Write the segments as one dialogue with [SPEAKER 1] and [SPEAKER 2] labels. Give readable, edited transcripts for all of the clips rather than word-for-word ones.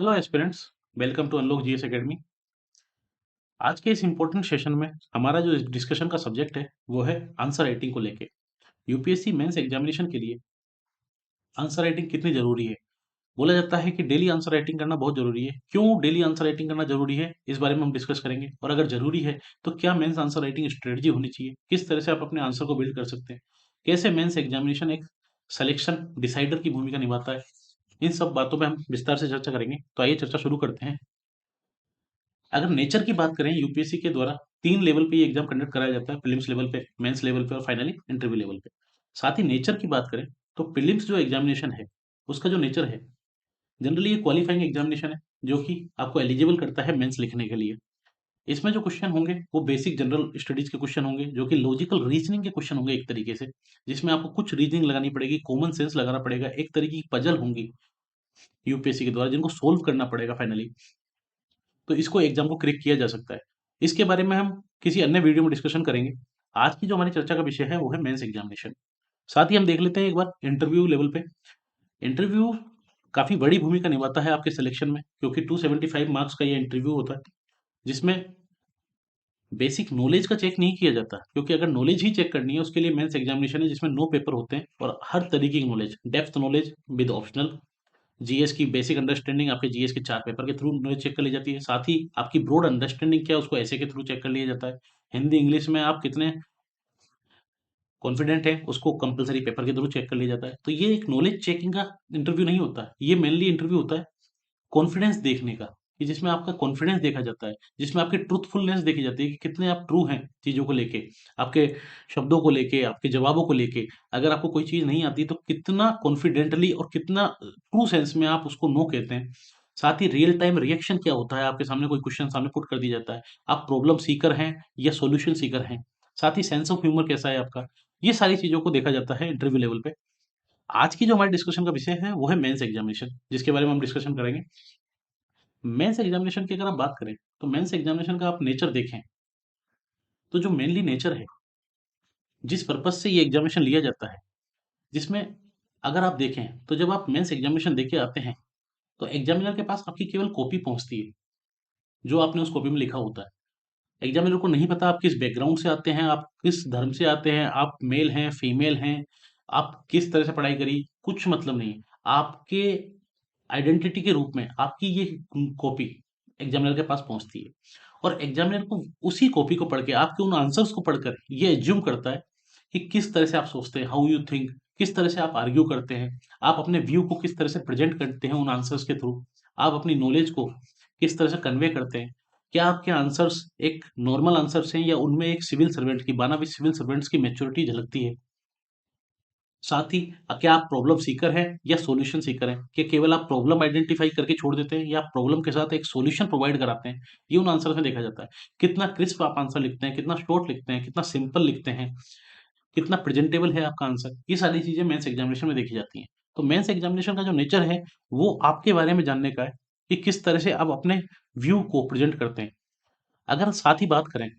[SPEAKER 1] Hello aspirants. Welcome to unlock GS academy. आज के इस इम्पोर्टेंट सेशन में हमारा जो डिस्कशन का सब्जेक्ट है वो है आंसर राइटिंग को लेके। यूपीएससी मेंस एग्जामिनेशन के लिए आंसर राइटिंग कितनी जरूरी है। बोला जाता है कि डेली आंसर राइटिंग करना बहुत जरूरी है। क्यों डेली आंसर राइटिंग करना जरूरी है, इस बारे में हम डिस्कस करेंगे। और अगर जरूरी है तो क्या मेंस आंसर राइटिंग स्ट्रेटजी होनी चाहिए, किस तरह से आप अपने आंसर को बिल्ड कर सकते हैं, कैसे मेंस एग्जामिनेशन एक सिलेक्शन डिसाइडर की भूमिका निभाता है। इन सब बातों पे हम विस्तार से चर्चा करेंगे। तो आइए चर्चा शुरू करते हैं। अगर नेचर की बात करें, यूपीएससी के द्वारा 3 लेवल पे ये एग्जाम कंडक्ट कराया जाता है। प्रीलिम्स लेवल पे, मेंस लेवल पे और फाइनली इंटरव्यू लेवल पे। साथ ही नेचर की बात करें तो प्रीलिम्स जो एग्जामिनेशन है उसका जो नेचर है, जनरली ये क्वालिफाइंग एग्जामिनेशन है जो कि आपको एलिजिबल करता है मेंस लिखने के लिए। इसमें जो क्वेश्चन होंगे वो बेसिक जनरल स्टडीज के क्वेश्चन होंगे, जो कि लॉजिकल रीजनिंग के क्वेश्चन होंगे एक तरीके से, जिसमें आपको कुछ रीजनिंग लगानी पड़ेगी, कॉमन सेंस लगाना पड़ेगा, एक तरीके की पजल होंगी यूपीएससी के द्वारा जिनको सोल्व करना पड़ेगा फाइनली। तो इसको एग्जाम को क्रैक किया जा सकता है। इसके बारे में हम किसी अन्य वीडियो में डिस्कशन करेंगे। आज की जो हमारी चर्चा का विषय है वो है मेंस एग्जामिनेशन। साथ ही हम देख लेते हैं एक बार इंटरव्यू लेवल पे। इंटरव्यू काफी बड़ी भूमिका निभाता है आपके सिलेक्शन में, क्योंकि 275 मार्क्स का ये इंटरव्यू होता है, जिसमें बेसिक नॉलेज का चेक नहीं किया जाता, क्योंकि अगर नॉलेज ही चेक करनी है उसके लिए मेंस एग्जामिनेशन है, जिसमें 9 पेपर होते हैं और हर तरीके की knowledge, depth knowledge with optional, GS की बेसिक अंडरस्टैंडिंग आपके जीएस के 4 पेपर के थ्रू नॉलेज चेक कर ली जाती है। साथ ही आपकी ब्रॉड अंडरस्टैंडिंग क्या है उसको ऐसे के थ्रू चेक कर लिया जाता है। हिंदी इंग्लिश में आप कितने कॉन्फिडेंट है उसको कंपलसरी पेपर के थ्रू चेक कर लिया जाता है। तो ये एक नॉलेज चेकिंग का इंटरव्यू नहीं होता है, ये मेनली इंटरव्यू होता है कॉन्फिडेंस देखने का, कि जिसमें आपका कॉन्फिडेंस देखा जाता है, जिसमें आपकी ट्रूथफुलनेस देखी जाती है कि कितने आप ट्रू हैं चीज़ों को लेके, आपके शब्दों को लेके, आपके जवाबों को लेके। अगर आपको कोई चीज़ नहीं आती तो कितना कॉन्फिडेंटली और कितना ट्रू सेंस में आप उसको नो कहते हैं। साथ ही रियल टाइम रिएक्शन क्या होता है, आपके सामने कोई क्वेश्चन सामने पुट कर दिया जाता है, आप प्रॉब्लम सीकर हैं या सॉल्यूशन सीकर हैं। साथ ही सेंस ऑफ ह्यूमर कैसा है आपका, ये सारी चीज़ों को देखा जाता है इंटरव्यू लेवल पे। आज की जो हमारी डिस्कशन का विषय है वो है मेंस एग्जामिनेशन, जिसके बारे में हम डिस्कशन करेंगे। मेंस एग्जामिनेशन की अगर आप बात करें तो मेंस एग्जामिनेशन का आप नेचर देखें तो जो मेनली नेचर है, जिस पर्पज से ये एग्जामिनेशन लिया जाता है, जिसमें अगर आप देखें तो जब आप मेंस एग्जामिनेशन देके आते हैं तो एग्जामिनर के पास आपकी केवल कॉपी पहुंचती है, जो आपने उस कॉपी में लिखा होता है। एग्जामिनर को नहीं पता आप किस बैकग्राउंड से आते हैं, आप किस धर्म से आते हैं, आप मेल हैं फीमेल हैं, आप किस तरह से पढ़ाई करी, कुछ मतलब नहीं है। आपके आइडेंटिटी के रूप में आपकी ये कॉपी एग्जामिनर के पास पहुंचती है, और एग्जामिनर को उसी कॉपी को पढ़ के, आपके उन आंसर्स को पढ़कर ये एज्यूम करता है कि किस तरह से आप सोचते हैं, हाउ यू थिंक, किस तरह से आप आर्ग्यू करते हैं, आप अपने व्यू को किस तरह से प्रेजेंट करते हैं उन आंसर्स के थ्रू, आप अपनी नॉलेज को किस तरह से कन्वे करते हैं। क्या आपके आंसर्स एक नॉर्मल आंसर्स हैं या उनमें एक सिविल सर्वेंट की, बाना भी सिविल सर्वेंट्स की मैच्योरिटी झलकती है। साथ ही क्या आप प्रॉब्लम सीकर हैं या सॉल्यूशन सीकर हैं, कि केवल आप प्रॉब्लम आइडेंटिफाई करके छोड़ देते हैं या आप प्रॉब्लम के साथ एक सॉल्यूशन प्रोवाइड कराते हैं। ये उन आंसर में देखा जाता है। कितना क्रिस्प आप आंसर लिखते हैं, कितना शॉर्ट लिखते हैं, कितना सिंपल लिखते हैं, कितना प्रेजेंटेबल है आपका आंसर, ये सारी चीजें मेंस एग्जामिनेशन में देखी जाती हैं। तो मेंस एग्जामिनेशन का जो नेचर है वो आपके बारे में जानने का है, कि किस तरह से आप अपने व्यू को प्रेजेंट करते हैं। अगर साथ ही बात करें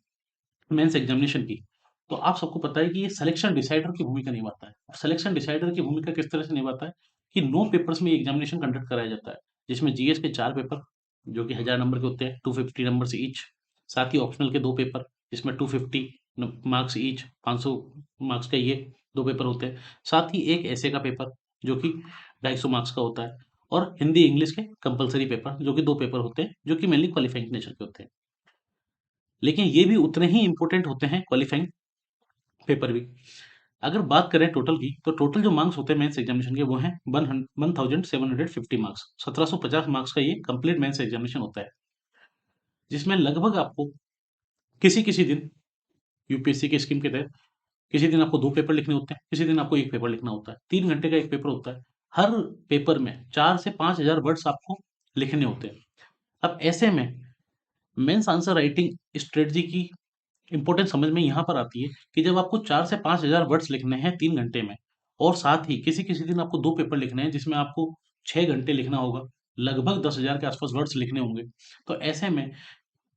[SPEAKER 1] मेंस एग्जामिनेशन की, तो आप सबको पता है कि ये सिलेक्शन डिसाइडर की भूमिका निभाता है। और सिलेक्शन डिसाइडर की भूमिका किस तरह से निभाता है, कि 9 पेपर्स में एग्जामिनेशन कंडक्ट कराया जाता है, जिसमें जीएस के 4 पेपर जो कि 1000 नंबर के होते हैं, 250 नंबर ईच। साथ ही ऑप्शनल के 2 पेपर जिसमें 250 मार्क्स ईच, 500 मार्क्स का ये 2 पेपर होते हैं। साथ ही एक ऐसे का पेपर जो कि 250 मार्क्स का होता है, और हिंदी इंग्लिश के कंपलसरी पेपर जो कि 2 पेपर होते हैं, जो कि मेनली क्वालिफाइंग नेचर के होते हैं। लेकिन ये भी उतने ही इंपॉर्टेंट होते हैं क्वालिफाइंग पेपर भी। अगर बात करें टोटल की, तो टोटल जो मार्क्स होते हैं मेंस एग्जामिनेशन के वो हैं 1750 मार्क्स। 1750 मार्क्स का ये कंप्लीट मेंस एग्जामिनेशन होता है, जिसमें लगभग आपको किसी किसी दिन यूपीएससी के स्कीम के तहत किसी दिन आपको 2 पेपर लिखने होते हैं, किसी दिन आपको 1 पेपर लिखना होता है। 3 घंटे का 1 पेपर होता है। हर पेपर में 4 से 5000 वर्ड्स आपको लिखने होते हैं। अब ऐसे में मेंस आंसर राइटिंग स्ट्रेटजी की इंपॉर्टेंस समझ में यहाँ पर आती है, कि जब आपको 4 से 5000 वर्ड्स लिखने हैं 3 घंटे में, और साथ ही किसी-किसी दिन आपको 2 पेपर लिखने हैं जिसमें आपको 6 घंटे लिखना होगा, लगभग 10,000 के आसपास वर्ड्स लिखने होंगे। तो ऐसे में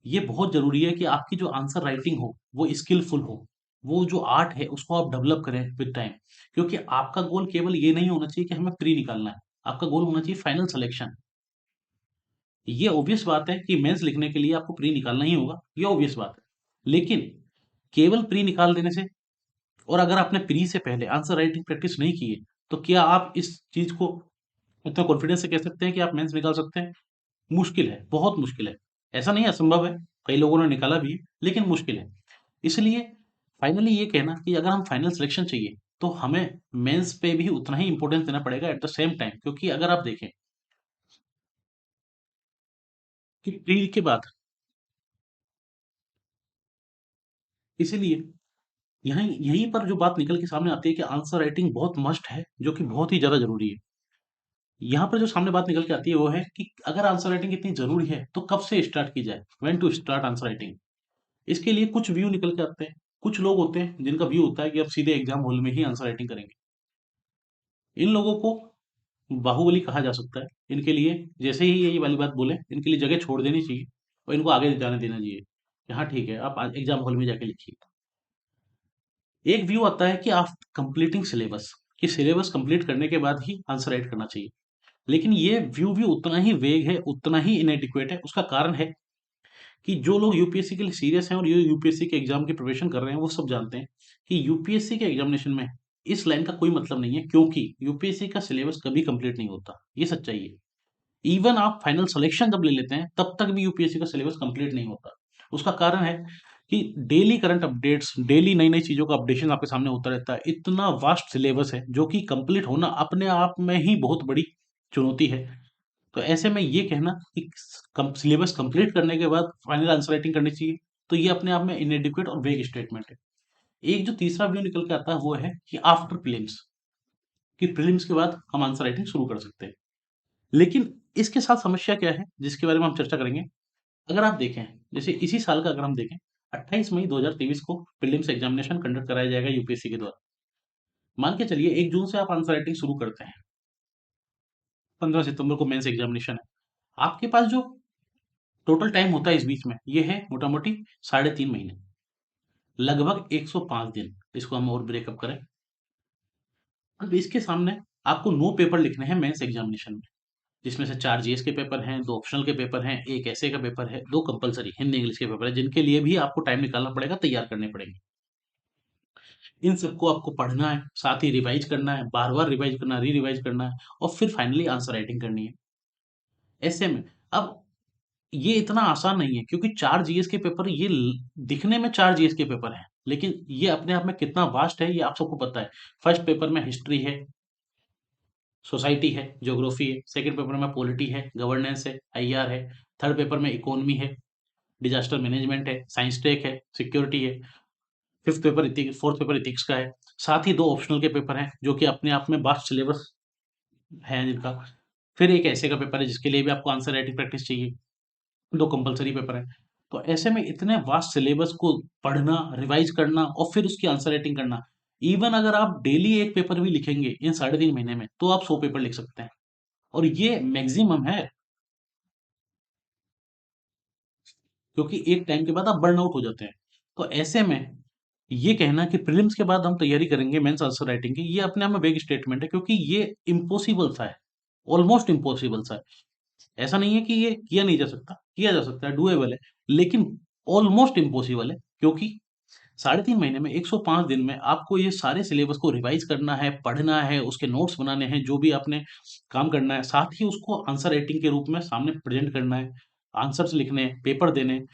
[SPEAKER 1] ये बहुत ज़रूरी है कि आपकी जो आंसर राइटिंग हो, वो स्किलफुल हो। वो जो आर्ट है उसको आप डेवलप करें विद टाइम। क्योंकि आपका गोल केवल ये नहीं होना चाहिए कि हमें प्री निकालना है, आपका गोल होना चाहिए फाइनल सिलेक्शन। ये ऑब्वियस बात है कि मेंस लिखने के लिए आपको प्री निकालना ही होगा, ये ऑब्वियस बात है। लेकिन केवल प्री निकाल देने से, और अगर आपने प्री से पहले आंसर राइटिंग प्रैक्टिस नहीं की है, तो क्या आप इस चीज को इतना कॉन्फिडेंस से कह सकते हैं कि आप मेंस निकाल सकते हैं? मुश्किल है, बहुत मुश्किल है। ऐसा नहीं है असंभव है, कई लोगों ने निकाला भी है, लेकिन मुश्किल है। इसलिए फाइनली ये कहना कि अगर हम फाइनल सिलेक्शन चाहिए, तो हमें मेंस पे भी उतना ही इंपॉर्टेंस देना पड़ेगा एट द सेम टाइम, क्योंकि अगर आप देखें कि प्री के बाद, इसीलिए यहाँ यहीं पर जो बात निकल के सामने आती है कि आंसर राइटिंग बहुत मस्ट है, जो कि बहुत ही ज़्यादा ज़रूरी है। यहाँ पर जो सामने बात निकल के आती है वो है कि अगर आंसर राइटिंग इतनी ज़रूरी है, तो कब से स्टार्ट की जाए? When to start answer writing? इसके लिए कुछ व्यू निकल के आते हैं। कुछ लोग होते हैं जिनका व्यू होता है कि अब सीधे एग्ज़ाम हॉल में ही आंसर राइटिंग करेंगे। इन लोगों को बाहुबली कहा जा सकता है। इनके लिए जैसे ही ये वाली बात बोले, इनके लिए जगह छोड़ देनी चाहिए और इनको आगे जाने देना चाहिए कि हाँ ठीक है, आप एग्ज़ाम हॉल में जाके लिखिए। एक व्यू आता है कि आफ्टर कंप्लीटिंग सिलेबस, कि सिलेबस कंप्लीट करने के बाद ही आंसर राइट करना चाहिए। लेकिन ये व्यू भी उतना ही वेग है, उतना ही इनएडिक्वेट है। उसका कारण है कि जो लोग यूपीएससी के लिए सीरियस हैं और ये यूपीएससी के एग्जाम की प्रिपरेशन कर रहे हैं, वो सब जानते हैं कि यूपीएससी के एग्जामिनेशन में इस लाइन का कोई मतलब नहीं है, क्योंकि यूपीएससी का सिलेबस कभी कंप्लीट नहीं होता। ये सच्चाई है। इवन आप फाइनल सिलेक्शन जब ले लेते हैं, तब तक भी यूपीएससी का सिलेबस कंप्लीट नहीं होता। उसका कारण है कि डेली करंट अपडेट्स, डेली नई नई चीजों का अपडेशन आपके सामने होता रहता है। इतना वास्ट सिलेबस है जो कि कंप्लीट होना अपने आप में ही बहुत बड़ी चुनौती है। तो ऐसे में ये कहना कि सिलेबस कंप्लीट करने के बाद फाइनल आंसर राइटिंग करनी चाहिए, तो ये अपने आप में इनएडिक्वेट और वेग स्टेटमेंट है। एक जो तीसरा व्यू निकल के आता है वो है कि आफ्टर प्रीलिम्स, कि प्रीलिम्स के बाद हम आंसर राइटिंग शुरू कर सकते हैं। लेकिन इसके साथ समस्या क्या है, जिसके बारे में हम चर्चा करेंगे। अगर आप देखें, जैसे इसी साल का अगर हम देखें, 28 मई 2023 को प्रीलिम्स एग्जामिनेशन कंडक्ट कराया जाएगा यूपीएससी के द्वारा। मान के चलिए 1 जून से आप आंसर राइटिंग शुरू करते हैं, 15 सितंबर को मेंस एग्जामिनेशन है। आपके पास जो टोटल टाइम होता है इस बीच में, ये है मोटा मोटी 3.5 महीने, लगभग 105 दिन। इसको हम और ब्रेकअप करें, अब इसके सामने आपको 9 पेपर लिखने हैं मेंस एग्जामिनेशन में, जिसमें से 4 जीएस के पेपर हैं, 2 ऑप्शनल के पेपर हैं, 1 ऐसे का पेपर है, 2 कंपल्सरी हिंदी इंग्लिश के पेपर हैं, जिनके लिए भी आपको टाइम निकालना पड़ेगा, तैयार करने पड़ेंगे। इन सबको आपको पढ़ना है, साथ ही रिवाइज करना है, बार-बार रिवाइज करना है, री-रिवाइज करना है और फिर फाइनली आंसर राइटिंग करनी है। ऐसे में अब ये इतना आसान नहीं है, क्योंकि 4 जीएस के पेपर, ये दिखने में 4 जीएस के पेपर हैं, लेकिन ये अपने आप में कितना वास्ट है, ये आप सबको पता है। फर्स्ट पेपर में हिस्ट्री है, सोसाइटी है, ज्योग्राफी है, सेकंड पेपर में पॉलिटी है, गवर्नेंस है, आईआर है, थर्ड पेपर में इकोनॉमी है, डिजास्टर मैनेजमेंट है, साइंस टेक है, सिक्योरिटी है, fifth paper ethics, fourth paper ethics का है। साथ ही 2 ऑप्शनल के पेपर हैं, जो कि अपने आप में वास्ट सिलेबस है जिनका। फिर एक ऐसे का पेपर है जिसके लिए भी आपको आंसर राइटिंग प्रैक्टिस चाहिए। 2 कंपल्सरी पेपर हैं। तो ऐसे में इतने वास्ट सिलेबस को पढ़ना, रिवाइज करना और फिर उसकी आंसर राइटिंग करना, इवन अगर आप डेली 1 पेपर भी लिखेंगे इन 3.5 महीने में, तो आप 100 पेपर लिख सकते हैं और ये मैक्सिमम है, क्योंकि एक टाइम के बाद आप बर्न आउट हो जाते हैं। तो ऐसे में ये कहना कि प्रीलिम्स के बाद हम तैयारी करेंगे मेंस आंसर राइटिंग की, ये अपने आप में वेग स्टेटमेंट है, क्योंकि ये इम्पॉसिबल सा है, ऑलमोस्ट इम्पॉसिबल सा है। ऐसा नहीं है कि ये किया नहीं जा सकता, किया जा सकता है, डूएबल है, लेकिन ऑलमोस्ट इम्पॉसिबल है, क्योंकि 3.5 महीने में, 105 दिन में आपको ये सारे सिलेबस को रिवाइज करना है, पढ़ना है, उसके नोट्स बनाने हैं, जो भी आपने काम करना है, साथ ही उसको आंसर राइटिंग के रूप में सामने प्रेजेंट करना है, आंसर्स लिखने हैं, पेपर देने हैं।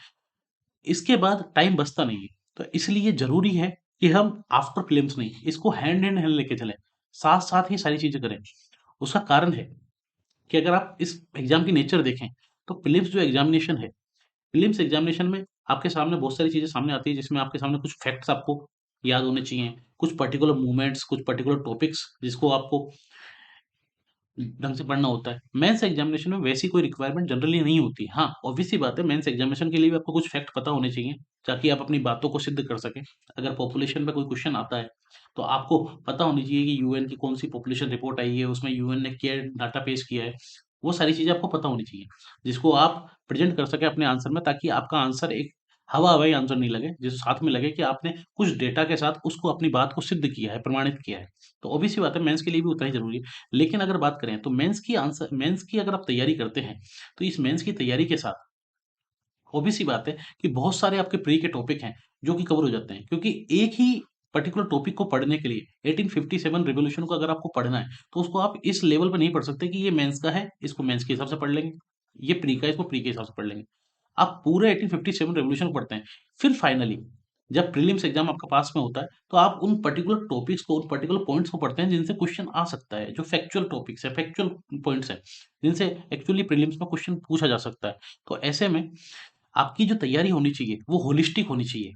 [SPEAKER 1] इसके बाद टाइम बचता नहीं है। तो इसलिए ज़रूरी है कि हम आफ्टर प्रीलिम्स नहीं, इसको हैंड इन हैंड लेके चलें, साथ-साथ ही सारी चीज़ें करें। उसका कारण है कि अगर आप इस एग्ज़ाम की नेचर देखें, तो प्रीलिम्स जो एग्ज़ामिनेशन है, प्रीलिम्स एग्ज़ामिनेशन में आपके सामने बहुत सारी चीज़ें सामने आती हैं, जिसमें आपके सामने कुछ फैक्ट्स आपको याद होने चाहिए, कुछ पर्टिकुलर मूवमेंट्स, कुछ पर्टिकुलर टॉपिक्स जिसको आपको ढंग से पढ़ना होता है। मेंस एग्जामिनेशन में वैसी कोई रिक्वायरमेंट जनरली नहीं होती। हाँ, ऑब्वियस सी बात है, मेंस एग्जामिनेशन के लिए भी आपको कुछ फैक्ट पता होने चाहिए, ताकि आप अपनी बातों को सिद्ध कर सकें। अगर पॉपुलेशन पे कोई क्वेश्चन आता है, तो आपको पता होनी चाहिए कि यूएन की कौन-सी पॉपुलेशन रिपोर्ट आई है, उसमें यूएन ने क्या डाटा पेश किया है। वो सारी चीज़ें आपको पता होनी चाहिए, जिसको आप प्रेज़ेंट कर सकें अपने आंसर में, ताकि आपका आंसर एक हवा-हवाई आंसर नहीं लगे, जो साथ में लगे कि आपने कुछ डेटा के साथ उसको अपनी बात को सिद्ध किया है, प्रमाणित किया है। तो ऑब्वियस सी बात है मेंस के लिए भी उतना ही ज़रूरी है। लेकिन अगर बात करें तो मेंस की अगर आप तैयारी करते हैं, तो इस मेंस की तैयारी के साथ ऑब्वियस सी बात है कि बहुत सारे आपके प्री के टॉपिक हैं, जो कि कवर हो जाते हैं। क्योंकि एक ही पर्टिकुलर टॉपिक को पढ़ने के लिए 1857 रिवॉल्यूशन को अगर आपको पढ़ना है, तो उसको आप इस लेवल पे नहीं पढ़ सकते कि ये मेंस का है, इसको मेंस के हिसाब से पढ़ लेंगे। ये प्री का है, इसको प्री के हिसाब से पढ़ लेंगे। आप पूरे 1857 रिवॉल्यूशन को पढ़ते हैं। फिर फाइनली जब प्रीलिम्स एग्ज़ाम आपका पास में होता है, तो आप उन पर्टिकुलर टॉपिक्स को, उन पर्टिकुलर पॉइंट्स को पढ़ते हैं जिनसे क्वेश्चन आ सकता है, जो फैक्चुअल टॉपिक्स है, फैक्चुअल पॉइंट्स हैं, जिनसे एक्चुअली प्रीलिम्स में क्वेश्चन पूछा जा सकता है। तो ऐसे में आपकी जो तैयारी होनी चाहिए, वो होलिस्टिक होनी चाहिए।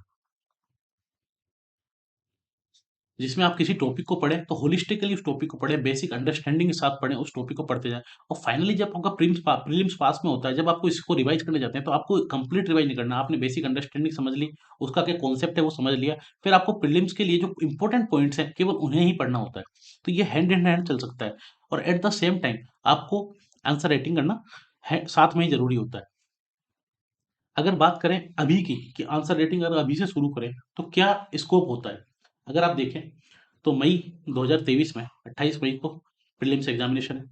[SPEAKER 1] जिसमें आप किसी टॉपिक को पढ़ें, तो होलिस्टिकली उस टॉपिक को पढ़ें, बेसिक अंडरस्टैंडिंग के साथ पढ़ें, उस टॉपिक को पढ़ते जाएँ और फाइनली जब आपका प्रीलिम्स पास में होता है, जब आपको इसको रिवाइज़ करने जाते हैं, तो आपको कंप्लीट रिवाइज़ नहीं करना। आपने बेसिक अंडरस्टैंडिंग समझ ली, उसका क्या कॉन्सेप्ट है वो समझ लिया, फिर आपको प्रीलिम्स के लिए जो इम्पोर्टेंट पॉइंट्स हैं, केवल उन्हें ही पढ़ना होता है। तो ये हैंड इन हैंड चल सकता है और एट द सेम टाइम आपको आंसर राइटिंग करना है साथ में ही ज़रूरी होता है। अगर बात करें अभी की कि आंसर राइटिंग अगर अभी से शुरू करें, तो क्या स्कोप होता है? अगर आप देखें तो मई 2023 में 28 मई को प्रीलिम्स एग्जामिनेशन है।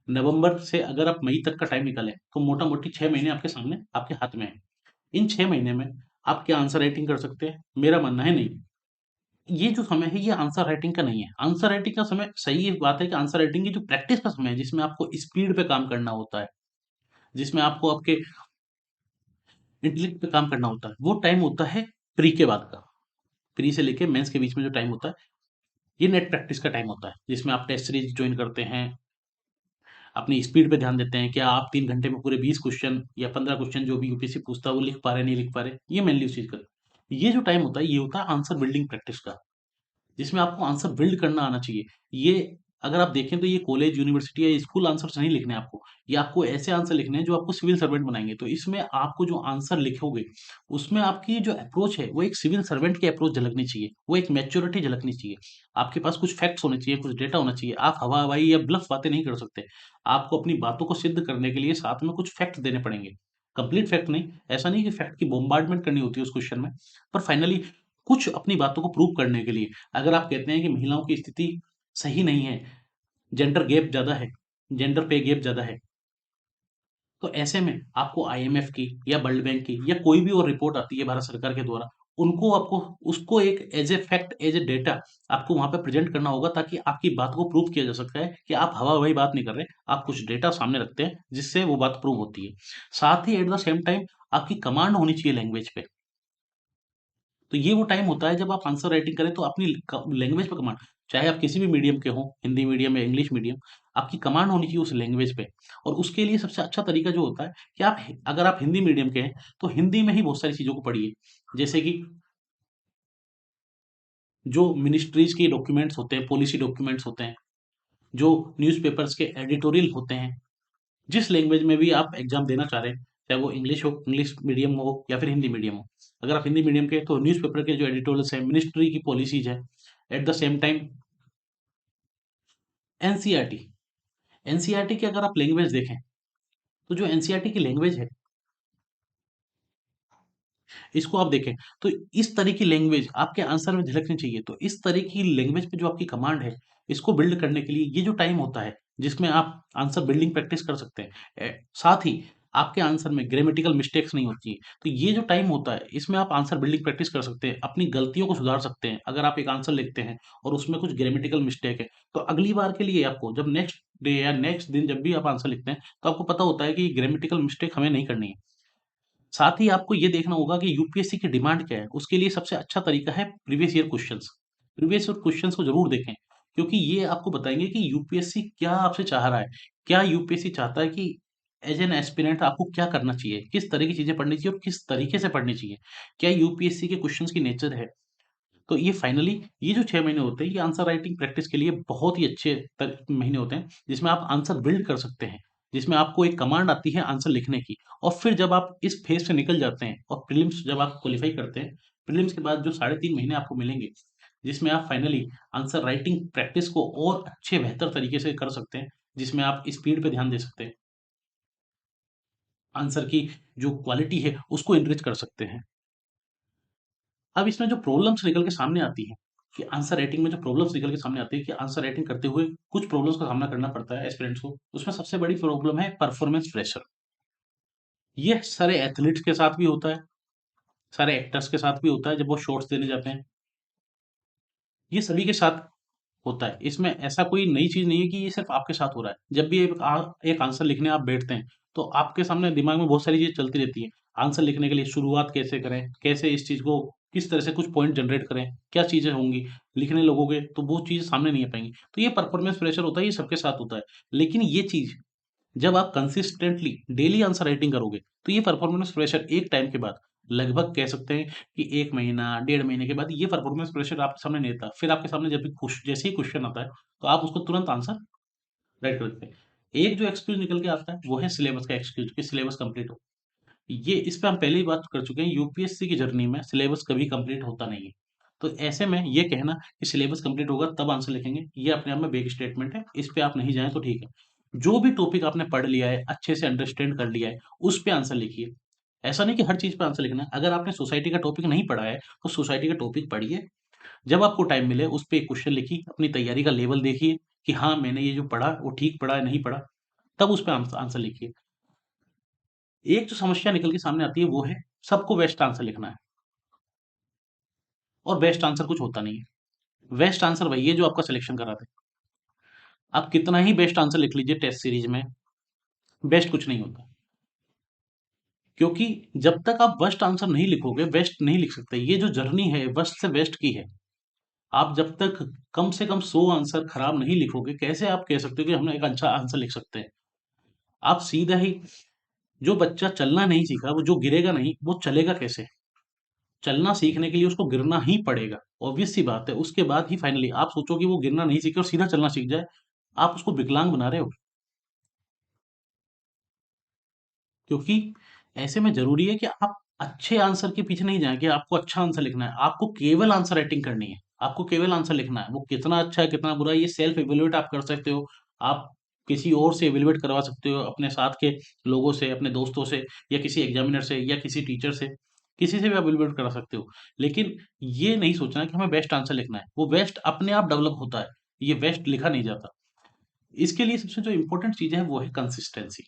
[SPEAKER 1] नवंबर से अगर आप मई तक का टाइम निकालें, तो मोटा-मोटी 6 महीने आपके सामने, आपके हाथ में हैं। इन 6 महीने में आप क्या आंसर राइटिंग कर सकते हैं? मेरा मानना है नहीं। ये जो समय है ये आंसर राइटिंग का नहीं है। आंसर राइटिंग का समय सही बात है कि आंसर राइटिंग की जो प्रैक्टिस का समय है, जिसमें आपको स्पीड पे काम करना होता है, जिसमें आपको आपके इंटेलेक्ट पे काम करना होता है, वो टाइम होता है प्री के बाद का। प्री से लेके मेंस के बीच में जो टाइम होता है, ये नेट प्रैक्टिस का टाइम होता है, जिसमें आप टेस्ट सीरीज़ जॉइन करते हैं, अपनी स्पीड पे ध्यान देते हैं, क्या आप 3 घंटे में पूरे 20 क्वेश्चन या 15 क्वेश्चन जो भी यूपीएससी पूछता है वो लिख पा रहे हैं, नहीं लिख पा रहे, ये मेनली उस चीज़ का। ये जो टाइम होता है, ये होता है आंसर बिल्डिंग प्रैक्टिस का, जिसमें आपको आंसर बिल्ड करना आना चाहिए। ये अगर आप देखें तो ये कॉलेज, यूनिवर्सिटी या स्कूल आंसर्स नहीं लिखने हैं आपको, ये आपको ऐसे आंसर लिखने हैं जो आपको सिविल सर्वेंट बनाएँगे। तो इसमें आपको जो आंसर लिखोगे, उसमें आपकी जो अप्रोच है, वो एक सिविल सर्वेंट की अप्रोच झलकनी चाहिए, वो एक मैच्योरिटी झलकनी चाहिए। आपके पास कुछ फैक्ट्स होने चाहिए, कुछ डेटा होना चाहिए। आप हवा-हवाई या ब्लफ बातें नहीं कर सकते। आपको अपनी बातों को सिद्ध करने के लिए साथ में कुछ फैक्ट देने पड़ेंगे। कंप्लीट फैक्ट नहीं, ऐसा नहीं कि फैक्ट की बॉम्बार्डमेंट करनी होती है उस क्वेश्चन में, पर फाइनली कुछ अपनी बातों को प्रूव करने के लिए अगर आप कहते हैं कि महिलाओं की स्थिति सही नहीं है, जेंडर गैप ज़्यादा है, जेंडर पे गैप ज़्यादा है, तो ऐसे में आपको आईएमएफ की या वर्ल्ड बैंक की या कोई भी और रिपोर्ट आती है भारत सरकार के द्वारा, उनको आपको उसको एक as a fact, as a data आपको वहाँ पे प्रेज़ेंट करना होगा ताकि आपकी बात को प्रूव किया जा सकता है कि आप हवा-हवाई बात नहीं कर रहे, आप कुछ डेटा सामने रखते हैं, जिससे वो बात प्रूव होती है। साथ ही एट द सेम टाइम आपकी कमांड होनी चाहिए लैंग्वेज पे। तो ये वो टाइम होता है जब आप आंसर राइटिंग करें तो अपनी लैंग्वेज पे कमांड, चाहे आप किसी भी मीडियम के हों, हिंदी मीडियम या इंग्लिश मीडियम, आपकी कमांड होनी चाहिए उस लैंग्वेज पे। और उसके लिए सबसे अच्छा तरीका जो होता है कि अगर आप हिंदी मीडियम के हैं, तो हिंदी में ही बहुत सारी चीज़ों को पढ़िए। जैसे कि जो मिनिस्ट्रीज़ के डॉक्यूमेंट्स होते हैं, पॉलिसी डॉक्यूमेंट्स होते हैं, जो न्यूज़पेपर्स के एडिटोरियल होते हैं, जिस लैंग्वेज में भी आप एग्ज़ाम देना चाह रहे हैं, चाहे वो इंग्लिश हो, इंग्लिश मीडियम हो या फिर हिंदी मीडियम हो। अगर आप हिंदी मीडियम के हैं, तो न्यूज़पेपर के जो एडिटोरियल्स हैं, मिनिस्ट्री की पॉलिसीज़ हैं, at the same time NCERT, NCERT की अगर आप लैंग्वेज देखें, तो जो एनसीईआरटी की लैंग्वेज है, इसको आप देखें, तो इस तरह की लैंग्वेज आपके आंसर में झलकनी चाहिए। तो इस तरह की लैंग्वेज पे जो आपकी कमांड है, इसको बिल्ड करने के लिए ये जो टाइम होता है, जिसमें आप आंसर बिल्डिंग प्रैक्टिस कर सकते हैं। साथ ही आपके आंसर में ग्रामेटिकल मिस्टेक्स नहीं होती हैं। तो ये जो टाइम होता है, इसमें आप आंसर बिल्डिंग प्रैक्टिस कर सकते हैं, अपनी गलतियों को सुधार सकते हैं। अगर आप एक आंसर लिखते हैं और उसमें कुछ ग्रामेटिकल मिस्टेक है, तो अगली बार के लिए आपको जब नेक्स्ट डे या नेक्स्ट दिन जब भी आप आंसर लिखते हैं, तो आपको पता होता है कि ग्रामेटिकल मिस्टेक हमें नहीं करनी है। साथ ही आपको ये देखना होगा कि यूपीएससी की डिमांड क्या है, उसके लिए सबसे अच्छा तरीका है previous year questions. Previous year questions को ज़रूर देखें, क्योंकि ये आपको बताएँगे कि यूपीएससी क्या आपसे चाह रहा है। क्या यूपीएससी चाहता है कि एज़ एन एस्पिरेंट आपको क्या करना चाहिए, किस तरह की चीज़ें पढ़नी चाहिए और किस तरीके से पढ़नी चाहिए। क्या यूपीएससी के क्वेश्चंस की नेचर है। तो ये फाइनली ये जो 6 महीने होते हैं, ये आंसर राइटिंग प्रैक्टिस के लिए बहुत ही अच्छे महीने होते हैं, जिसमें आप आंसर बिल्ड कर सकते हैं, जिसमें आपको एक कमांड आती है आंसर लिखने की। और फिर जब आप इस फेज से निकल जाते हैं और प्रीलिम्स जब आप क्वालिफाई करते हैं, प्रीलिम्स के बाद जो 3.5 महीने आपको मिलेंगे, जिसमें आप फाइनली आंसर राइटिंग प्रैक्टिस को और अच्छे बेहतर तरीके से कर सकते हैं, जिसमें आप स्पीड पे ध्यान दे सकते हैं, आंसर की जो क्वालिटी है उसको एनरिच कर सकते हैं। अब इसमें जो प्रॉब्लम्स निकल के सामने आती है कि आंसर राइटिंग में जो प्रॉब्लम्स निकल के सामने आती है कि आंसर राइटिंग करते हुए कुछ प्रॉब्लम्स का सामना करना पड़ता है एस्पिरेंट्स को। उसमें सबसे बड़ी प्रॉब्लम है परफॉर्मेंस प्रेशर। ये सारे एथलीट्स के साथ भी होता है, सारे एक्टर्स के साथ भी होता है जब वो शॉट्स देने जाते हैं। ये सभी के साथ होता है। इसमें ऐसा कोई नई चीज़ नहीं है कि ये सिर्फ़ आपके साथ हो रहा है। जब भी एक आंसर लिखने आप बैठते हैं, तो आपके सामने दिमाग में बहुत सारी चीज़ें चलती रहती हैं। आंसर लिखने के लिए शुरुआत कैसे करें? कैसे इस चीज़ को किस तरह से कुछ पॉइंट जनरेट करें? क्या चीज़ें होंगी? लिखने लगोगे तो वो चीज़ें सामने नहीं आ पाएँगी। तो ये परफॉर्मेंस प्रेशर होता है, ये सबके साथ होता है। लेकिन ये चीज़ जब आप कंसिस्टेंटली डेली आंसर राइटिंग करोगे, तो ये परफॉर्मेंस प्रेशर एक टाइम के बाद लगभग कह सकते हैं कि 1 महीना, डेढ़ महीने के बाद ये परफॉर्मेंस प्रेशर आपके सामने नहीं रहता। फिर आपके सामने जब भी जैसे ही क्वेश्चन आता है, तो आप उसको तुरंत आंसर राइट कर देते हैं। एक जो एक्सक्यूज़ निकल के आता है, वो है सिलेबस का एक्सक्यूज़ कि सिलेबस कंप्लीट हो। ये इस पे हम पहले ही बात कर चुके हैं, यूपीएससी की जर्नी में सिलेबस कभी कंप्लीट होता नहीं है। तो ऐसे में ये कहना कि सिलेबस कंप्लीट होगा तब आंसर लिखेंगे, ये अपने आप में वेग स्टेटमेंट है, इस पे आप नहीं जाएँ तो ठीक है। जो भी टॉपिक आपने पढ़ लिया है, अच्छे से अंडरस्टैंड कर लिया है, उस पे आंसर लिखिए। ऐसा नहीं कि हर चीज़ पे आंसर लिखना है, अगर आपने सोसाइटी का टॉपिक नहीं पढ़ा है, तो सोसाइटी का टॉपिक पढ़िए। जब आपको टाइम मिले उस पे एक क्वेश्चन लिखिए, अपनी तैयारी का लेवल देखिए कि हाँ, मैंने ये जो पढ़ा, वो ठीक पढ़ा है, नहीं पढ़ा, तब उस पे आंसर लिखिए। एक जो समस्या निकल के सामने आती है वो है सबको बेस्ट आंसर लिखना है और बेस्ट आंसर कुछ होता नहीं है। बेस्ट आंसर वही है जो आपका सिलेक्शन करा दे। आप कितना ही बेस्ट आंसर लिख लीजिए टेस्ट सीरीज में, बेस्ट कुछ नहीं होता। क्योंकि जब तक आप बेस्ट आंसर नहीं लिखोगे, बेस्ट नहीं लिख सकते। ये जो जर्नी है बेस्ट से बेस्ट की है। आप जब तक कम से कम 100 आंसर खराब नहीं लिखोगे, कैसे आप कह सकते हो कि हम एक अच्छा आंसर लिख सकते हैं? आप सीधा ही जो बच्चा चलना नहीं सीखा, वो जो गिरेगा नहीं, वो चलेगा कैसे? चलना सीखने के लिए उसको गिरना ही पड़ेगा। ऑब्वियस सी बात है। उसके बाद ही फाइनली आप सोचो कि वो गिरना नहीं सीखे और सीधा चलना सीख जाए, आप उसको विकलांग बना रहे हो। क्योंकि ऐसे में ज़रूरी है कि आप अच्छे आंसर के पीछे नहीं जाएँ कि आपको अच्छा आंसर लिखना है। आपको केवल आंसर राइटिंग करनी है। आपको केवल आंसर लिखना है। वो कितना अच्छा है, कितना बुरा है, ये सेल्फ इवैल्यूएट आप कर सकते हो। आप किसी और से इवैल्यूएट करवा सकते हो, अपने साथ के लोगों से, अपने दोस्तों से या किसी एग्ज़ामिनर से या किसी टीचर से, किसी से भी आप इवैल्यूएट करा सकते हो। लेकिन ये नहीं सोचना है कि हमें बेस्ट आंसर लिखना है। वो बेस्ट अपने आप डेवलप होता है। ये बेस्ट लिखा नहीं जाता। इसके लिए सबसे जो इम्पोर्टेंट चीज़ है वो है कंसिस्टेंसी।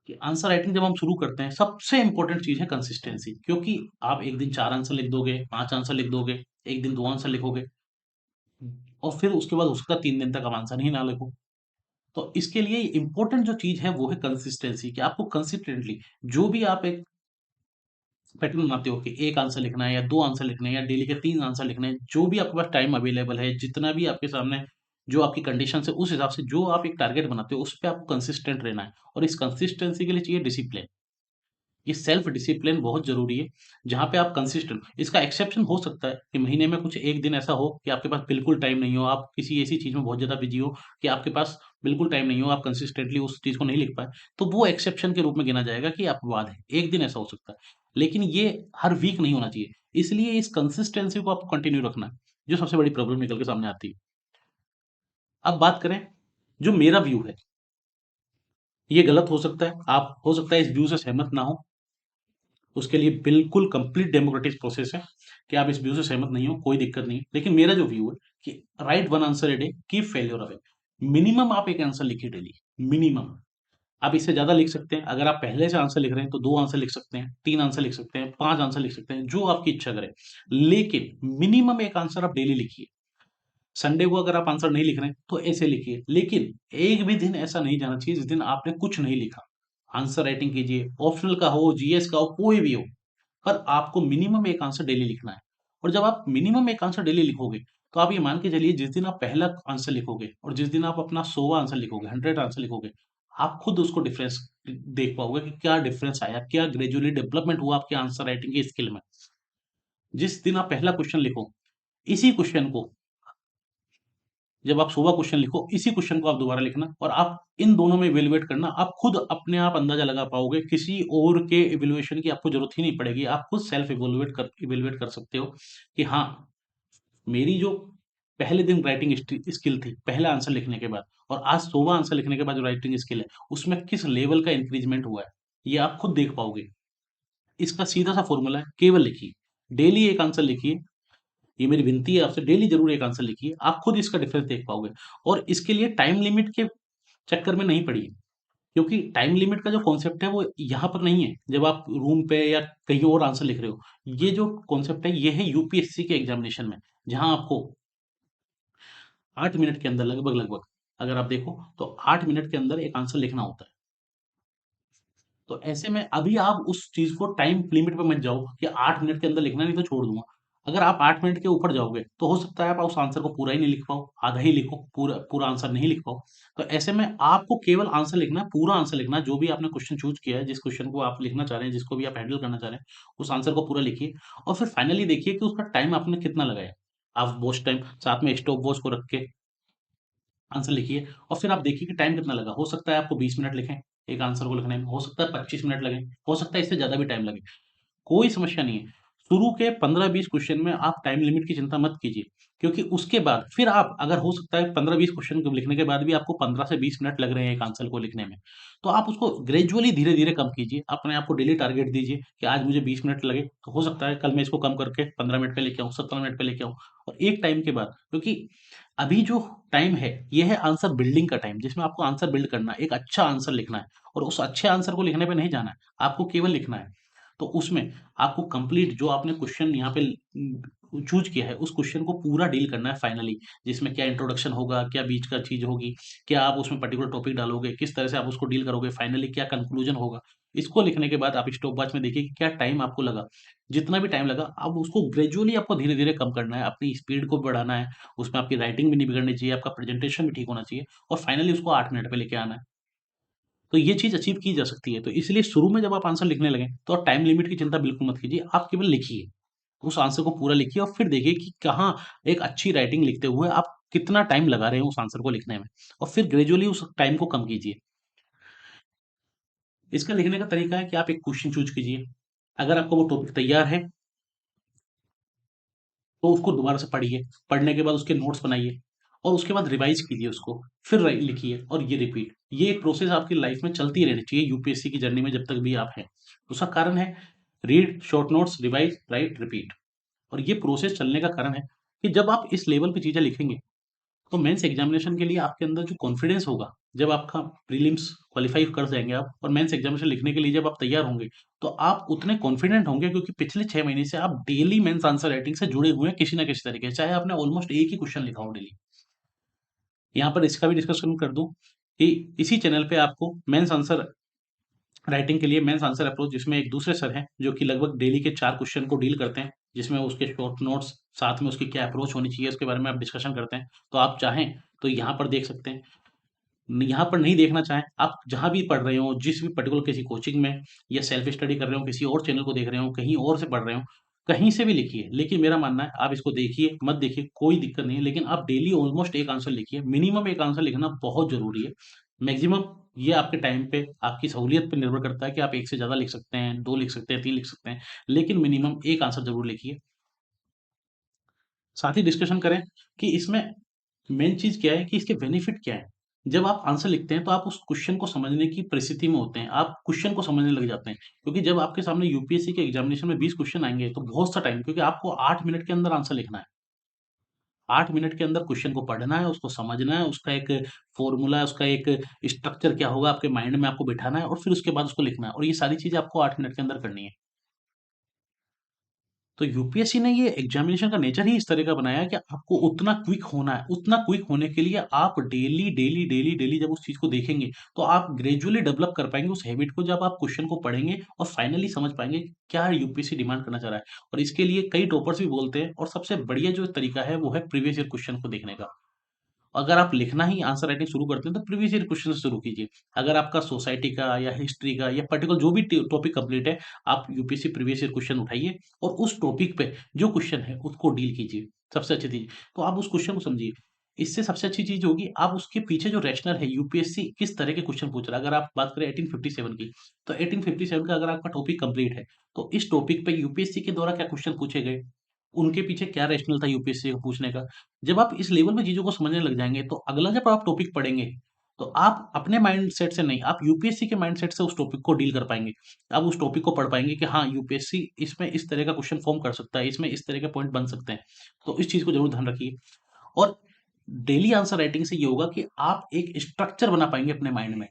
[SPEAKER 1] कि आंसर राइटिंग जब हम शुरू करते हैं, सबसे इम्पोर्टेंट चीज़ है कंसिस्टेंसी। क्योंकि आप एक दिन 4 आंसर लिख दोगे, 5 आंसर लिख दोगे, एक दिन 2 आंसर लिखोगे और फिर उसके बाद उसका 3 दिन तक आप आंसर ही ना लिखो। तो इसके लिए इम्पोर्टेंट जो चीज़ है वो है कंसिस्टेंसी कि आपको कंसिस्टेंटली जो भी आप एक पैटर्न बनाते हो कि 1 आंसर लिखना है या 2 आंसर लिखने हैं या डेली के 3 आंसर लिखने हैं, जो भी आपके पास टाइम अवेलेबल है, जितना भी आपके सामने जो आपकी कंडीशंस है, उस हिसाब से जो आप एक टारगेट बनाते हो, उस पे आपको कंसिस्टेंट रहना है और इस कंसिस्टेंसी के लिए चाहिए डिसिप्लिन। ये सेल्फ डिसिप्लिन बहुत ज़रूरी है, जहाँ पे आप कंसिस्टेंट इसका एक्सेप्शन हो सकता है कि महीने में कुछ 1 दिन ऐसा हो कि आपके पास बिल्कुल टाइम नहीं हो, आप किसी ऐसी चीज़ में बहुत ज़्यादा बिज़ी हो कि आपके पास बिल्कुल टाइम नहीं हो, आप कंसिस्टेंटली उस चीज़ को नहीं लिख पाए, तो वो एक्सेप्शन के रूप में गिना जाएगा कि अपवाद है, 1 दिन ऐसा हो सकता है। लेकिन ये हर वीक नहीं होना चाहिए, इसलिए इस कंसिस्टेंसी को आपको कंटिन्यू रखना है, जो सबसे बड़ी प्रॉब्लम निकल के सामने आती है। अब बात करें, जो मेरा व्यू है, ये गलत हो सकता है, आप हो सकता है इस व्यू से सहमत ना हो, उसके लिए बिल्कुल कंप्लीट डेमोक्रेटिक प्रोसेस है कि आप इस व्यू से सहमत नहीं हो, कोई दिक्कत नहीं है। लेकिन मेरा जो व्यू है कि right one answer a day, keep failure away. Minimum आप एक आंसर लिखिए डेली, मिनिमम। आप इससे ज़्यादा लिख सकते हैं, अगर आप पहले से आंसर लिख रहे हैं तो 2 आंसर लिख सकते हैं, 3 आंसर लिख सकते हैं, 5 आंसर लिख सकते हैं, जो आपकी इच्छा करे। लेकिन मिनिमम एक आंसर आप डेली लिखिए। संडे को अगर आप आंसर नहीं लिख रहे हैं, तो ऐसे लिखिए। लेकिन एक भी दिन ऐसा नहीं जाना चाहिए जिस दिन आपने कुछ नहीं लिखा। आंसर राइटिंग कीजिए, ऑप्शनल का हो, जीएस का हो, कोई भी हो। पर आपको मिनिमम एक आंसर डेली लिखना है और जब आप मिनिमम एक आंसर डेली लिखोगे तो आप ये मान के चलिए जिस दिन आप पहला आंसर लिखोगे और जिस दिन आप अपना 100वां आंसर लिखोगे, 100 आंसर लिखोगे, आप खुद उसको डिफरेंस देख पाओगे कि क्या डिफरेंस आया, क्या ग्रेजुअली डेवलपमेंट हुआ आपके आंसर राइटिंग की स्किल में। जिस दिन आप पहला क्वेश्चन लिखो, इसी क्वेश्चन को जब आप 100वां क्वेश्चन लिखो, इसी क्वेश्चन को आप दोबारा लिखना और आप इन दोनों में इवैल्यूएट करना। आप खुद अपने आप अंदाजा लगा पाओगे, किसी और के इवैल्यूएशन की आपको जरूरत ही नहीं पड़ेगी। आप खुद सेल्फ इवैल्यूएट कर सकते हो कि हाँ, मेरी जो पहले दिन राइटिंग स्किल थी, पहला आंसर लिखने के बाद और आज 100वां आंसर लिखने के बाद जो राइटिंग स्किल है, उसमें किस लेवल का इंक्रीजमेंट हुआ है, ये आप खुद देख पाओगे। इसका सीधा सा फॉर्मूला है, केवल लिखिए, डेली एक आंसर लिखिए। ये मेरी विनती है आपसे, डेली जरूर एक आंसर लिखिए, आप खुद इसका डिफरेंस देख पाओगे। और इसके लिए टाइम लिमिट के चक्कर में नहीं पड़िए, क्योंकि टाइम लिमिट का जो कॉन्सेप्ट है वो यहाँ पर नहीं है जब आप रूम पे या कहीं और आंसर लिख रहे हो। ये जो कॉन्सेप्ट है ये है यूपीएससी के एग्जामिनेशन में, जहां आपको 8 मिनट के अंदर लगभग लगभग, अगर आप देखो तो 8 मिनट के अंदर एक आंसर लिखना होता है। तो ऐसे में अभी आप उस चीज को टाइम लिमिट पे मत जाओ कि 8 मिनट के अंदर लिखना, नहीं तो छोड़ दूंगा। अगर आप 8 मिनट के ऊपर जाओगे तो हो सकता है आप उस आंसर को पूरा ही नहीं लिख पाओ, आधा ही लिखो, पूरा पूरा आंसर नहीं लिख पाओ। तो ऐसे में आपको केवल आंसर लिखना है, पूरा आंसर लिखना है, जो भी आपने क्वेश्चन चूज किया है, जिस क्वेश्चन को आप लिखना चाह रहे हैं, जिसको भी आप हैंडल करना चाह रहे हैं, उस आंसर को पूरा लिखिए। और फिर फाइनली देखिए कि उसका टाइम आपने कितना लगाया। आप वॉच टाइम साथ में स्टॉप वॉच को रख के आंसर लिखिए, और फिर आप देखिए कि टाइम कितना लगा। हो सकता है आपको 20 मिनट लिखें एक आंसर को लिखने में, हो सकता है 25 मिनट लगे, हो सकता है इससे ज्यादा भी टाइम लगे, कोई समस्या नहीं है। शुरू के 15-20 क्वेश्चन में आप टाइम लिमिट की चिंता मत कीजिए, क्योंकि उसके बाद फिर आप, अगर हो सकता है 15-20 क्वेश्चन को लिखने के बाद भी आपको 15 से 20 मिनट लग रहे हैं एक आंसर को लिखने में, तो आप उसको ग्रेजुअली धीरे धीरे कम कीजिए। अपने आप को डेली टारगेट दीजिए कि आज मुझे 20 मिनट लगे, तो हो सकता है कल मैं इसको कम करके 15 मिनट पे लेके आऊँ, 17 मिनट पे लेके आऊँ। और एक टाइम के बाद, क्योंकि अभी जो टाइम है ये है आंसर बिल्डिंग का टाइम, जिसमें आपको आंसर बिल्ड करना है, एक अच्छा आंसर लिखना है। और उस अच्छे आंसर को लिखने पे नहीं जाना है, आपको केवल लिखना है। तो उसमें आपको कंप्लीट जो आपने क्वेश्चन यहाँ पे चूज किया है, उस क्वेश्चन को पूरा डील करना है फाइनली, जिसमें क्या इंट्रोडक्शन होगा, क्या बीच का चीज होगी, क्या आप उसमें पर्टिकुलर टॉपिक डालोगे, किस तरह से आप उसको डील करोगे, फाइनली क्या कंक्लूजन होगा। इसको लिखने के बाद आप स्टॉप वॉच में देखिए कि क्या टाइम आपको लगा। जितना भी टाइम लगा, अब उसको ग्रेजुअली आपको धीरे धीरे कम करना है, अपनी स्पीड को बढ़ाना है। उसमें आपकी राइटिंग भी नहीं बिगड़नी चाहिए, आपका प्रेजेंटेशन भी ठीक होना चाहिए, और फाइनली उसको 8 मिनट पे लेके आना है। तो ये चीज़ अचीव की जा सकती है। तो इसलिए शुरू में जब आप आंसर लिखने लगें, तो आप टाइम लिमिट की चिंता बिल्कुल मत कीजिए, आप केवल लिखिए। उस आंसर को पूरा लिखिए और फिर देखिए कि कहाँ एक अच्छी राइटिंग लिखते हुए आप कितना टाइम लगा रहे हैं उस आंसर को लिखने में, और फिर ग्रेजुअली उस टाइम को कम कीजिए। इसका लिखने का तरीका है कि आप एक क्वेश्चन चूज़ कीजिए। अगर आपका वो टॉपिक तैयार है, तो उसको दोबारा से पढ़िए। पढ़ने के बाद उसके नोट्स बनाइए, और उसके बाद रिवाइज कीजिए उसको, फिर लिखिए, और ये रिपीट, ये एक प्रोसेस आपकी लाइफ में चलती रहनी चाहिए यूपीएससी की जर्नी में जब तक भी आप हैं। उसका कारण है read, short notes, revise, right, repeat. और ये प्रोसेस चलने का कारण है कि जब आप इस लेवल पे चीजें लिखेंगे, तो मेंस एग्जामिनेशन के लिए आपके अंदर जो कॉन्फिडेंस होगा, जब आपका प्रीलिम्स क्वालिफाई कर जाएंगे आप, और मेंस एग्जामिनेशन लिखने के लिए जब आप तैयार होंगे, तो आप उतने कॉन्फिडेंट होंगे, क्योंकि पिछले 6 महीने से आप डेली मेंस आंसर राइटिंग से जुड़े हुए हैं किसी ना किसी तरीके से, चाहे आपने ऑलमोस्ट एक ही क्वेश्चन लिखा हो डेली। यहाँ पर इसका भी डिस्कशन कर दूं कि इसी चैनल पे आपको मेंस आंसर राइटिंग के लिए मेंस आंसर अप्रोच, जिसमें एक दूसरे सर हैं जो कि लगभग डेली के 4 क्वेश्चन को डील करते हैं, जिसमें उसके शॉर्ट नोट्स, साथ में उसकी क्या अप्रोच होनी चाहिए उसके बारे में आप डिस्कशन करते हैं। तो आप चाहें तो यहाँ पर देख सकते हैं, यहाँ पर नहीं देखना चाहें, आप जहाँ भी पढ़ रहे हो, जिस भी पर्टिकुलर किसी कोचिंग में, या सेल्फ स्टडी कर रहे हो, किसी और चैनल को देख रहे हो, कहीं और से पढ़ रहे हो, कहीं से भी लिखिए। लेकिन मेरा मानना है आप इसको देखिए मत देखिए कोई दिक्कत नहीं है, लेकिन आप डेली ऑलमोस्ट एक आंसर लिखिए, मिनिमम एक आंसर लिखना बहुत जरूरी है। मैक्सिमम ये आपके टाइम पे, आपकी सहूलियत पे निर्भर करता है कि आप एक से ज्यादा लिख सकते हैं, दो लिख सकते हैं, तीन लिख सकते हैं, लेकिन मिनिमम एक आंसर जरूर लिखिए। साथ ही डिस्कशन करें कि इसमें मेन चीज़ क्या है, कि इसके बेनिफिट क्या है। जब आप आंसर लिखते हैं तो आप उस क्वेश्चन को समझने की परिस्थिति में होते हैं, आप क्वेश्चन को समझने लग जाते हैं। क्योंकि जब आपके सामने यूपीएससी के एग्जामिनेशन में 20 क्वेश्चन आएँगे, तो बहुत सा टाइम, क्योंकि आपको 8 मिनट के अंदर आंसर लिखना है। 8 मिनट के अंदर क्वेश्चन को पढ़ना है, उसको समझना है, उसका एक फ़ॉर्मूला, उसका एक स्ट्रक्चर क्या होगा आपके माइंड में, आपको बिठाना है, और फिर उसके बाद उसको लिखना है, और ये सारी चीज़ें आपको 8 मिनट के अंदर करनी है। तो यूपीएससी ने ये एग्जामिनेशन का नेचर ही इस तरह का बनाया है कि आपको उतना क्विक होना है। उतना क्विक होने के लिए आप डेली डेली डेली डेली जब उस चीज को देखेंगे, तो आप ग्रेजुअली डेवलप कर पाएंगे उस हैबिट को, जब आप क्वेश्चन को पढ़ेंगे और फाइनली समझ पाएंगे कि क्या यूपीएससी डिमांड करना चाह रहा है। और इसके लिए कई टॉपर्स भी बोलते हैं, और सबसे बढ़िया जो तरीका है वो है प्रीवियस ईयर क्वेश्चन को देखने का। अगर आप लिखना ही आंसर राइटिंग शुरू करते हैं, तो प्रीवियस ईयर क्वेश्चन से शुरू कीजिए। अगर आपका सोसाइटी का या हिस्ट्री का या पर्टिकुलर जो भी टॉपिक कंप्लीट है, आप यूपीएससी प्रीवियस ईयर क्वेश्चन उठाइए, और उस टॉपिक पे जो क्वेश्चन है उसको डील कीजिए। सबसे अच्छी चीज, तो आप उस क्वेश्चन को समझिए। इससे सबसे अच्छी चीज होगी, आप उसके पीछे जो रैशनल है, यूपीएससी किस तरह के क्वेश्चन पूछ रहा है। अगर आप बात करें 1857 की, तो 1857 का अगर आपका टॉपिक कंप्लीट है, तो इस टॉपिक पे यूपीएससी के द्वारा क्या क्वेश्चन पूछे गए, उनके पीछे क्या रैशनल था यूपीएससी को पूछने का। जब आप इस लेवल में चीज़ों को समझने लग जाएँगे, तो अगला जब आप टॉपिक पढ़ेंगे, तो आप अपने माइंडसेट से नहीं, आप यूपीएससी के माइंडसेट से उस टॉपिक को डील कर पाएँगे। आप उस टॉपिक को पढ़ पाएँगे कि हाँ, यूपीएससी इसमें इस तरह का क्वेश्चन फॉर्म कर सकता है, इसमें इस तरह के पॉइंट बन सकते हैं। तो इस चीज़ को ज़रूर ध्यान रखिए। और डेली आंसर राइटिंग से ये होगा कि आप एक स्ट्रक्चर बना पाएँगे अपने माइंड में।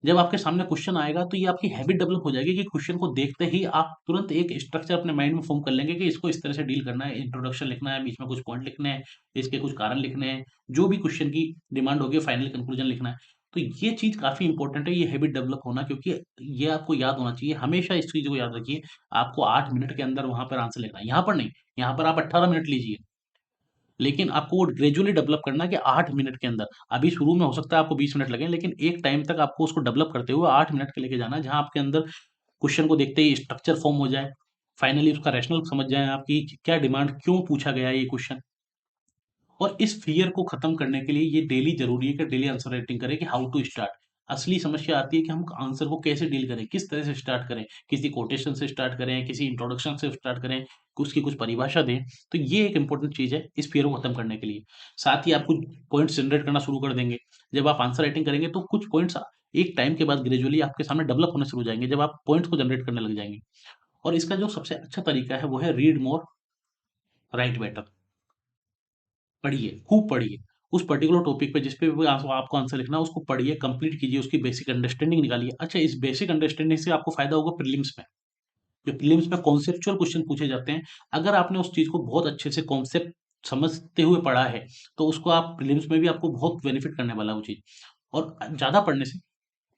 [SPEAKER 1] जब आपके सामने क्वेश्चन आएगा तो ये आपकी हैबिट डेवलप हो जाएगी कि क्वेश्चन को देखते ही आप तुरंत एक स्ट्रक्चर अपने माइंड में फॉर्म कर लेंगे कि इसको इस तरह से डील करना है, इंट्रोडक्शन लिखना है, बीच में कुछ पॉइंट लिखने हैं, इसके कुछ कारण लिखने हैं, जो भी क्वेश्चन की डिमांड होगी फाइनल कंक्लूजन लिखना है। तो ये चीज़ काफ़ी इंपॉर्टेंट है, ये हैबिट डेवलप होना, क्योंकि ये आपको याद होना चाहिए। हमेशा इस चीज़ को याद रखिए, आपको 8 मिनट के अंदर वहाँ पर आंसर लिखना है। यहाँ पर नहीं, यहाँ पर आप 18 मिनट लीजिए। लेकिन आपको वो ग्रेजुअली डेवलप करना है कि 8 मिनट के अंदर। अभी शुरू में हो सकता है आपको 20 मिनट लगें, लेकिन एक टाइम तक आपको उसको डेवलप करते हुए 8 मिनट के लेके जाना है, जहाँ आपके अंदर क्वेश्चन को देखते ही स्ट्रक्चर फॉर्म हो जाए। फाइनली उसका रैशनल समझ जाएँ आप कि क्या डिमांड, क्यों पूछा गया है ये क्वेश्चन। और इस फ़ियर को ख़त्म करने के लिए ये डेली ज़रूरी है कि डेली आंसर राइटिंग करें कि हाउ टू स्टार्ट। असली समस्या आती है कि हम आंसर को कैसे डील करें, किस तरह से स्टार्ट करें, किसी कोटेशन से स्टार्ट करें, किसी इंट्रोडक्शन से स्टार्ट करें, उसकी कुछ परिभाषा दें। तो ये एक इम्पोर्टेंट चीज़ है इस फ़ियर को ख़त्म करने के लिए। साथ ही आप कुछ पॉइंट्स जनरेट करना शुरू कर देंगे। जब आप आंसर राइटिंग करेंगे तो कुछ पॉइंट्स एक टाइम के बाद ग्रेजुअली आपके सामने डेवलप होने शुरू हो जाएँगे, जब आप पॉइंट्स को जनरेट करने लग जाएँगे। और इसका जो सबसे अच्छा तरीका है वो है रीड मोर, राइट बेटर। पढ़िए, खूब पढ़िए। उस पर्टिकुलर टॉपिक पे जिस पे भी आपको आंसर लिखना है उसको पढ़िए, कंप्लीट कीजिए, उसकी बेसिक अंडरस्टैंडिंग निकालिए। अच्छा, इस बेसिक अंडरस्टैंडिंग से आपको फ़ायदा होगा प्रीलिम्स में। जो प्रीलिम्स में कॉन्सेप्चुअल क्वेश्चन पूछे जाते हैं, अगर आपने उस चीज़ को बहुत अच्छे से कॉन्सेप्ट समझते हुए पढ़ा है, तो उसको आप प्रीलिम्स में भी आपको बहुत बेनिफिट करने वाला है वो चीज़। और ज़्यादा पढ़ने से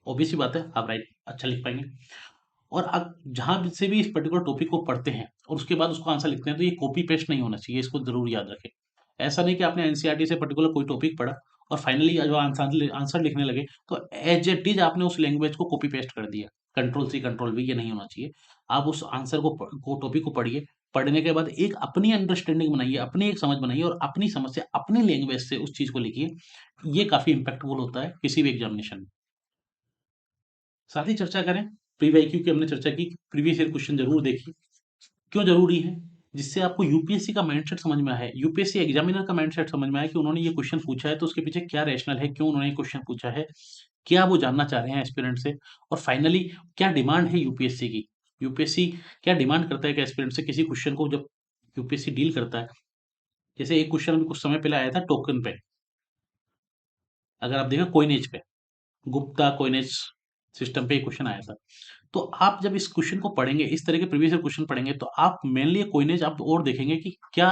[SPEAKER 1] ऑब्वियस सी बात है आप राइट अच्छा लिख पाएँगे। और आप जहाँ भी से भी इस पर्टिकुलर टॉपिक को पढ़ते हैं और उसके बाद उसको आंसर लिखते हैं, तो ये कॉपी पेस्ट नहीं होना चाहिए, इसको ज़रूर याद रखें। ऐसा नहीं कि आपने एनसीईआरटी से पर्टिकुलर कोई टॉपिक पढ़ा और फाइनली जब आंसर आंसर लिखने लगे, तो एज़ इट इज़ आपने उस लैंग्वेज को कॉपी पेस्ट कर दिया। कंट्रोल सी कंट्रोल वी, ये नहीं होना चाहिए। आप उस आंसर को टॉपिक को पढ़िए, पढ़ने के बाद एक अपनी अंडरस्टैंडिंग बनाइए, अपनी एक समझ बनाइए और अपनी समझ से, अपनी लैंग्वेज से उस चीज़ को लिखिए। ये काफ़ी इम्पैक्टफुल होता है किसी भी एग्ज़ामिनेशन में। साथ ही चर्चा करें, प्री-वाईक्यू की हमने चर्चा की, प्रीवियस ईयर क्वेश्चन ज़रूर देखिए। क्यों ज़रूरी है? जिससे आपको यूपीएससी का माइंडसेट समझ में आए, यूपीएससी एग्ज़ामिनर का माइंडसेट समझ में आए कि उन्होंने ये क्वेश्चन पूछा है तो उसके पीछे क्या रैशनल है, क्यों उन्होंने ये क्वेश्चन पूछा है, क्या वो जानना चाह रहे हैं एस्पिरेंट से, और फाइनली क्या डिमांड है यूपीएससी की। यूपीएससी क्या डिमांड करता है कि एस्पिरेंट से किसी क्वेश्चन को जब यूपीएससी डील करता है। जैसे एक क्वेश्चन अभी कुछ समय पहले आया था टोकन पे, अगर आप देखें कॉइनेज पे, गुप्ता कॉइनेज सिस्टम पे एक क्वेश्चन आया था। तो आप जब इस क्वेश्चन को पढ़ेंगे, इस तरह के प्रीवियस ईयर क्वेश्चन पढ़ेंगे, तो आप मेनली कॉइनेज आप और देखेंगे कि क्या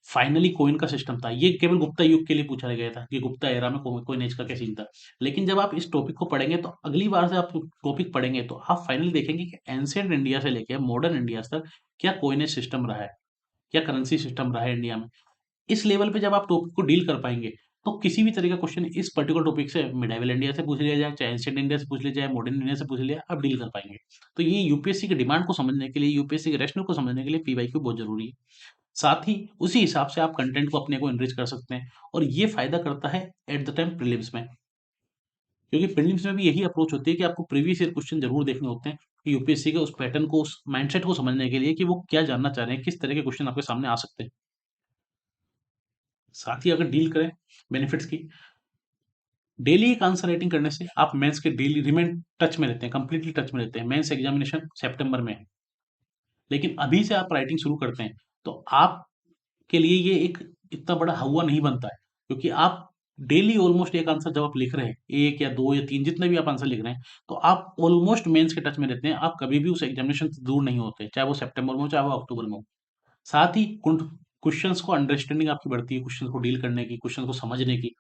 [SPEAKER 1] फाइनली कॉइन का सिस्टम था। ये केवल गुप्ता युग के लिए पूछा गया था कि गुप्ता एरा में कॉइनेज का क्या सीन था। लेकिन जब आप इस टॉपिक को पढ़ेंगे तो अगली बार से आप टॉपिक पढ़ेंगे तो आप फाइनली देखेंगे कि एंशिएंट इंडिया से लेके मॉडर्न इंडिया तक क्या कॉइनेज सिस्टम रहा है, क्या करेंसी सिस्टम रहा है इंडिया में। इस लेवल पे जब आप टॉपिक को डील कर पाएँगे, तो किसी भी तरह का क्वेश्चन इस पर्टिकुलर टॉपिक से मिडाइवल इंडिया से पूछ लिया जाए, चाहे एंशिएंट इंडिया से पूछ लिया जाए, मॉडर्न इंडिया से पूछ लिया जाए, आप डील कर पाएँगे। तो ये यूपीएससी की डिमांड को समझने के लिए, यूपीएससी के रैशनल को समझने के लिए पीवाईक्यू बहुत ज़रूरी है। साथ ही उसी हिसाब से आप कंटेंट को अपने को एनरिच कर सकते हैं और ये फ़ायदा करता है एट द टाइम प्रीलिम्स में। क्योंकि प्रीलिम्स में भी यही अप्रोच होती है कि आपको प्रीवियस ईयर क्वेश्चन ज़रूर देखने होते हैं, कि यूपीएससी के उस पैटर्न को, उस माइंडसेट को समझने के लिए कि वो क्या जानना चाह रहे हैं, किस तरह के क्वेश्चन आपके सामने आ सकते हैं। साथ ही अगर डील करें बेनिफिट्स की, डेली एक आंसर राइटिंग करने से आप मेंस के डेली रिमेन टच में रहते हैं, कंप्लीटली टच में रहते हैं। मेंस एग्जामिनेशन सितंबर में है, लेकिन अभी से आप राइटिंग शुरू करते हैं, तो आपके लिए ये एक इतना बड़ा हौवा नहीं बनता है, क्योंकि आप डेली ऑलमोस्ट एक आंसर जब आप लिख रहे हैं, 1 या 2 या 3 जितने भी आप आंसर लिख रहे हैं, तो आप ऑलमोस्ट मेंस के टच में रहते हैं। आप कभी भी उस एग्जामिनेशन से दूर नहीं होते, चाहे वो सितंबर में हो, चाहे वो अक्टूबर में हो। साथ ही क्वेश्चंस को अंडरस्टैंडिंग आपकी बढ़ती है, क्वेश्चन को डील करने की, क्वेश्चन को समझने की।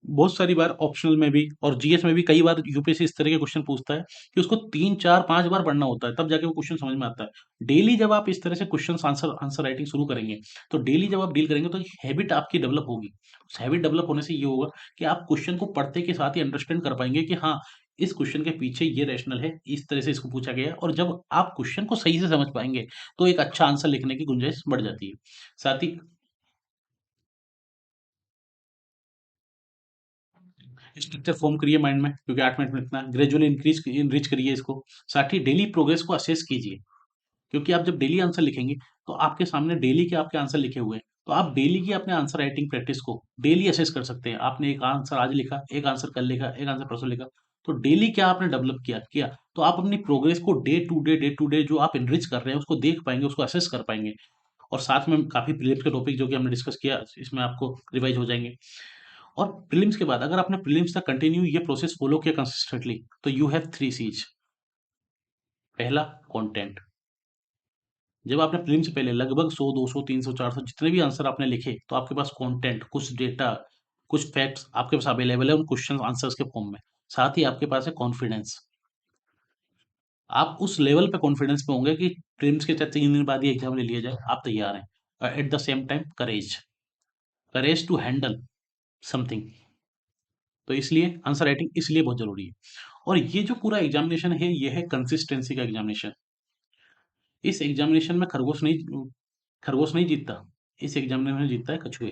[SPEAKER 1] बहुत सारी बार ऑप्शनल में भी और जीएस में भी कई बार यूपीएससी इस तरह के क्वेश्चन पूछता है कि उसको 3, 4, 5 बार पढ़ना होता है, तब जाके वो क्वेश्चन समझ में आता है। डेली जब आप इस तरह से क्वेश्चंस आंसर आंसर राइटिंग शुरू करेंगे, तो डेली जब आप डील करेंगे तो एक हैबिट आपकी डेवलप होगी। उस हैबिट डेवलप होने से ये होगा कि आप क्वेश्चन को पढ़ते के साथ ही अंडरस्टैंड कर पाएँगे कि हाँ, इस क्वेश्चन के पीछे ये रैशनल है, इस तरह से इसको पूछा गया है, और जब आप क्वेश्चन को सही से समझ पाएँगे, तो एक अच्छा आंसर लिखने की गुंजाइश बढ़ जाती है। साथ ही स्ट्रक्चर फॉर्म करिए माइंड में, क्योंकि 8 मिनट में लिखना है। ग्रेजुअली इनरिच करिए इसको। साथ ही डेली प्रोग्रेस को असेस कीजिए, क्योंकि आप जब डेली आंसर लिखेंगे, तो आपके सामने डेली के आपके आंसर लिखे हुए हैं। तो आप डेली की अपने आंसर राइटिंग प्रैक्टिस को डेली असेस कर सकते हैं। आपने एक आंसर आज लिखा, एक आंसर कल लिखा, एक आंसर परसों लिखा, तो डेली क्या आपने डेवलप किया, तो आप अपनी प्रोग्रेस को डे टू डे जो आप एनरिच कर रहे हैं उसको देख पाएँगे, उसको असेस कर पाएँगे। और साथ में काफ़ी प्रीलिम्स के टॉपिक जो कि हमने डिस्कस किया, इसमें आपको रिवाइज़ हो जाएँगे। और प्रीलिम्स के बाद अगर आपने प्रीलिम्स तक कंटिन्यू ये प्रोसेस फॉलो किया कंसिस्टेंटली, तो यू हैव 3 सीज़। पहला, कंटेंट। जब आपने प्रीलिम्स से पहले लगभग 100, 200, 300, 400 जितने भी आंसर आपने लिखे, तो आपके पास कंटेंट, कुछ डेटा, कुछ फैक्ट्स आपके पास अवेलेबल है उन क्वेश्चन आंसर्स के फॉर्म में। साथ ही आपके पास है कॉन्फिडेंस। आप उस लेवल पे कॉन्फिडेंस पे होंगे कि प्रीलिम्स के चाहे 3 दिन बाद ही एग्जाम ले लिया जाए, आप तैयार हैं। At the same time courage, courage to handle something. तो इसलिए आंसर राइटिंग इसलिए बहुत ज़रूरी है। और ये जो पूरा एग्जामिनेशन है, ये है कंसिस्टेंसी का एग्जामिनेशन। इस एग्जामिनेशन में खरगोश नहीं जीतता। इस एग्जामिनेशन में जीतता है कछुए।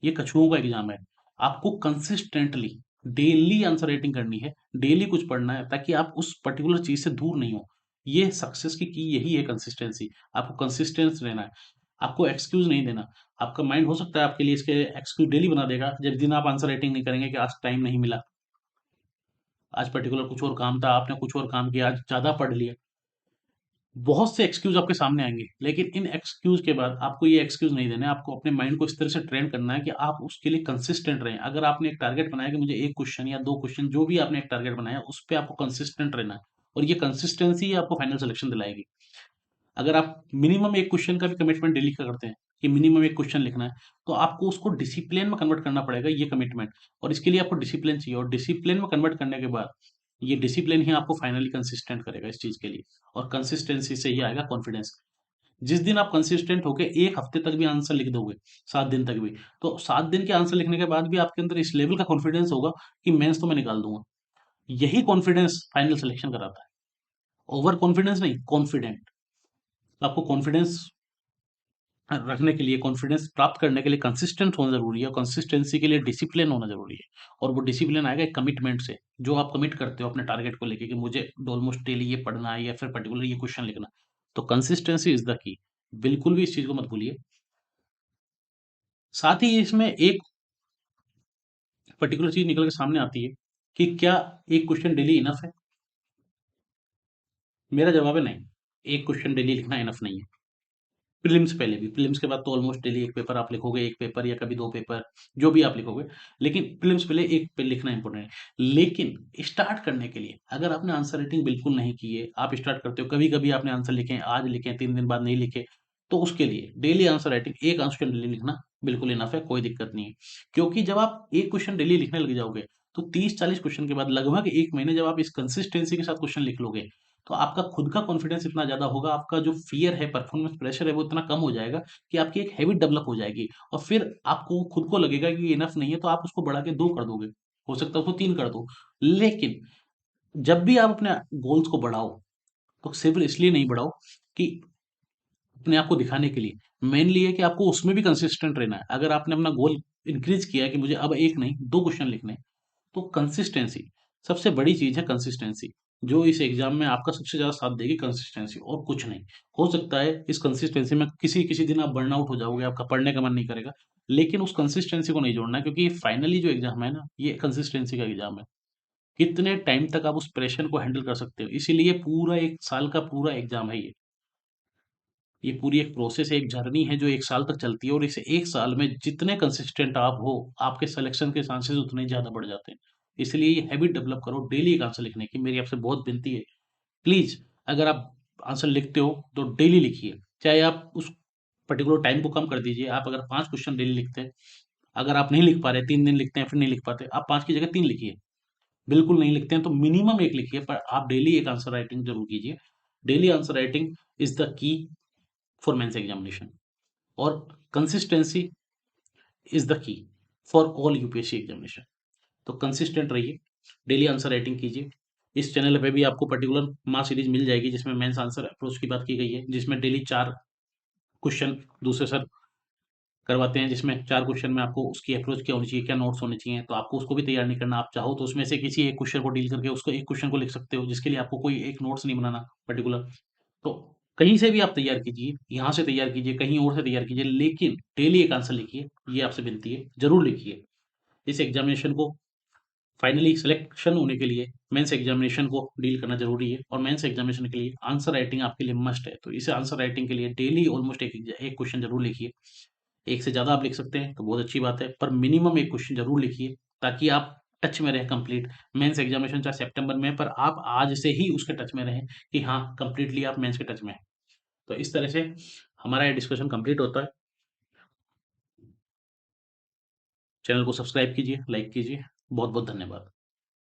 [SPEAKER 1] ये कछुओं का एग्जाम है। आपको कंसिस्टेंटली डेली आंसर राइटिंग करनी है, डेली कुछ पढ़ना है ताकि आप उस पर्टिकुलर चीज़ से दूर नहीं हो। ये सक्सेस की यही है कंसिस्टेंसी। आपको कंसिस्टेंस रहना है। आपको एक्सक्यूज़ नहीं देना। आपका माइंड हो सकता है आपके लिए इसके एक्सक्यूज़ डेली बना देगा, जब दिन आप आंसर राइटिंग नहीं करेंगे कि आज टाइम नहीं मिला, आज पर्टिकुलर कुछ और काम था, आपने कुछ और काम किया, आज ज़्यादा पढ़ लिया। बहुत से एक्सक्यूज़ आपके सामने आएँगे, लेकिन इन एक्सक्यूज़ के बाद आपको ये एक्सक्यूज़ नहीं देने हैं, आपको अपने माइंड को इस तरह से ट्रेन करना है कि आप उसके लिए कंसिस्टेंट रहें। अगर आपने एक टारगेट बनाया कि मुझे 1 क्वेश्चन या 2 क्वेश्चन जो भी आपने एक टारगेट बनाया, उस पे आपको कंसिस्टेंट रहना है और ये कंसिस्टेंसी ही आपको फाइनल सिलेक्शन दिलाएगी। अगर आप मिनिमम 1 क्वेश्चन का भी कमिटमेंट डेली का करते हैं कि मिनिमम 1 क्वेश्चन लिखना है, तो आपको उसको डिसिप्लिन में कन्वर्ट करना पड़ेगा ये कमिटमेंट। और इसके लिए आपको डिसिप्लिन चाहिए और डिसिप्लिन में कन्वर्ट करने के बाद, ये डिसिप्लिन ही आपको फाइनली कंसिस्टेंट करेगा इस चीज़ के लिए और कंसिस्टेंसी से ही आएगा कॉन्फिडेंस। जिस दिन आप कंसिस्टेंट होके 1 हफ्ते तक भी आंसर लिख दोगे, 7 दिन तक भी, तो 7 दिन के आंसर लिखने के बाद भी आपके अंदर इस लेवल का कॉन्फिडेंस होगा कि मेंस तो मैं निकाल दूँगा। यही कॉन्फिडेंस फाइनल सिलेक्शन कराता है। ओवर कॉन्फिडेंस नहीं, कॉन्फिडेंट। आपको कॉन्फिडेंस रखने के लिए, कॉन्फिडेंस प्राप्त करने के लिए कंसिस्टेंट होना ज़रूरी है और कंसिस्टेंसी के लिए डिसिप्लिन होना ज़रूरी है। और वो डिसिप्लिन आएगा एक कमिटमेंट से, जो आप कमिट करते हो अपने टारगेट को लेके कि मुझे ऑलमोस्ट डेली ये पढ़ना है या फिर पर्टिकुलर ये क्वेश्चन लिखना है। तो कंसिस्टेंसी इज़ द की। बिल्कुल भी इस चीज़ को मत भूलिए। साथ ही इसमें एक पर्टिकुलर चीज़ निकल के सामने आती है कि क्या 1 क्वेश्चन डेली इनफ है? मेरा जवाब है नहीं, 1 क्वेश्चन डेली लिखना इनफ नहीं है। प्रीलिम्स पहले भी, प्रीलिम्स के बाद तो ऑलमोस्ट डेली 1 पेपर आप लिखोगे, 1 पेपर या कभी 2 पेपर, जो भी आप लिखोगे। लेकिन प्रीलिम्स पहले 1 पे लिखना इम्पोर्टेंट है। लेकिन स्टार्ट करने के लिए अगर आपने आंसर राइटिंग बिल्कुल नहीं की है, आप स्टार्ट करते हो, कभी-कभी आपने आंसर लिखे हैं, आज लिखे हैं, 3 दिन बाद नहीं लिखे, तो उसके लिए daily answer writing 1 question daily लिखना बिल्कुल इनफ है, कोई दिक्कत नहीं है। क्योंकि जब आप 1 क्वेश्चन डेली लिखने लग जाओगे, तो 30-40 क्वेश्चन के बाद लगभग 1 महीने जब आप इस कंसिस्टेंसी के साथ क्वेश्चन लिख लोगे, तो आपका खुद का कॉन्फिडेंस इतना ज़्यादा होगा, आपका जो फ़ियर है, परफॉर्मेंस प्रेशर है, वो इतना कम हो जाएगा कि आपकी एक हैबिट डेवलप हो जाएगी और फिर आपको खुद को लगेगा कि ये इनफ नहीं है, तो आप उसको बढ़ा के 2 कर दोगे। हो सकता है उसको 3 कर दो। लेकिन जब भी आप अपने गोल्स को बढ़ाओ, तो सिर्फ़ इसलिए नहीं बढ़ाओ कि अपने आप को दिखाने के लिए, मेनली ये है कि आपको उसमें भी कंसिस्टेंट रहना है। अगर आपने अपना गोल इंक्रीज़ किया है कि मुझे अब 1 नहीं, 2 क्वेश्चन लिखने हैं, तो कंसिस्टेंसी सबसे बड़ी चीज़ है कंसिस्टेंसी। जो इस एग्ज़ाम में आपका सबसे ज़्यादा साथ देगी कंसिस्टेंसी और कुछ नहीं। हो सकता है इस कंसिस्टेंसी में किसी-किसी दिन आप बर्नआउट हो जाओगे, आपका पढ़ने का मन नहीं करेगा, लेकिन उस कंसिस्टेंसी को नहीं जोड़ना है क्योंकि फाइनली जो एग्ज़ाम है ना, ये कंसिस्टेंसी का एग्ज़ाम है। कितने टाइम तक आप उस प्रेशर को हैंडल कर सकते हो, इसीलिए पूरा 1 साल का पूरा एग्ज़ाम है ये। ये पूरी एक प्रोसेस है, एक जर्नी है जो 1 साल तक चलती है और इस 1 साल में जितने कंसिस्टेंट आप हो, आपके सिलेक्शन के चांसेस उतने ही ज़्यादा बढ़ जाते हैं। इसलिए ये हैबिट डेवलप करो डेली एक आंसर लिखने की, मेरी आपसे बहुत विनती है। प्लीज़ अगर आप आंसर लिखते हो तो डेली लिखिए। चाहे आप उस पर्टिकुलर टाइम को कम कर दीजिए, आप अगर 5 क्वेश्चन डेली लिखते हैं, अगर आप नहीं लिख पा रहे, 3 दिन लिखते हैं फिर नहीं लिख पाते, आप 5 की जगह 3 लिखिए। बिल्कुल नहीं लिखते हैं तो मिनिमम 1 लिखिए पर आप डेली एक आंसर राइटिंग ज़रूर कीजिए। Daily answer writing is the key for mains examination. और consistency is the key for all UPSC examination. तो कंसिस्टेंट रहिए, डेली आंसर राइटिंग कीजिए। इस चैनल पे भी आपको पर्टिकुलर मास सीरीज मिल जाएगी जिसमें मेंस आंसर अप्रोच की बात की गई है, जिसमें डेली 4 क्वेश्चन दूसरे सर करवाते हैं, जिसमें 4 क्वेश्चन में आपको उसकी अप्रोच क्या होनी चाहिए, क्या नोट्स होने चाहिए, तो आपको उसको भी तैयार नहीं करना। आप चाहो तो उसमें से किसी एक क्वेश्चन को डील करके उसको एक क्वेश्चन को लिख सकते हो, जिसके लिए आपको कोई एक नोट्स नहीं बनाना पर्टिकुलर। तो कहीं से भी आप तैयार कीजिए, यहाँ से तैयार कीजिए, कहीं और से तैयार कीजिए, लेकिन डेली एक आंसर लिखिए, ये आपसे विनती है, ज़रूर लिखिए। इस एग्ज़ामिनेशन को फाइनली सिलेक्शन होने के लिए मेंस एग्ज़ामिनेशन को डील करना ज़रूरी है और मेंस एग्ज़ामिनेशन के लिए आंसर राइटिंग आपके लिए मस्ट है। तो इस आंसर राइटिंग के लिए डेली ऑलमोस्ट एक क्वेश्चन ज़रूर लिखिए। एक से ज़्यादा आप लिख सकते हैं तो बहुत अच्छी बात है, पर मिनिमम एक क्वेश्चन ज़रूर लिखिए ताकि आप टच में रहें कंप्लीट। मेंस एग्ज़ामिनेशन चाहे सितंबर में है, पर आप आज से ही उसके टच में रहें कि हाँ, कंप्लीटली आप मेंस के टच में हैं। तो इस तरह से हमारा ये डिस्कशन कंप्लीट होता है। चैनल को सब्सक्राइब कीजिए, लाइक कीजिए। बहुत-बहुत धन्यवाद।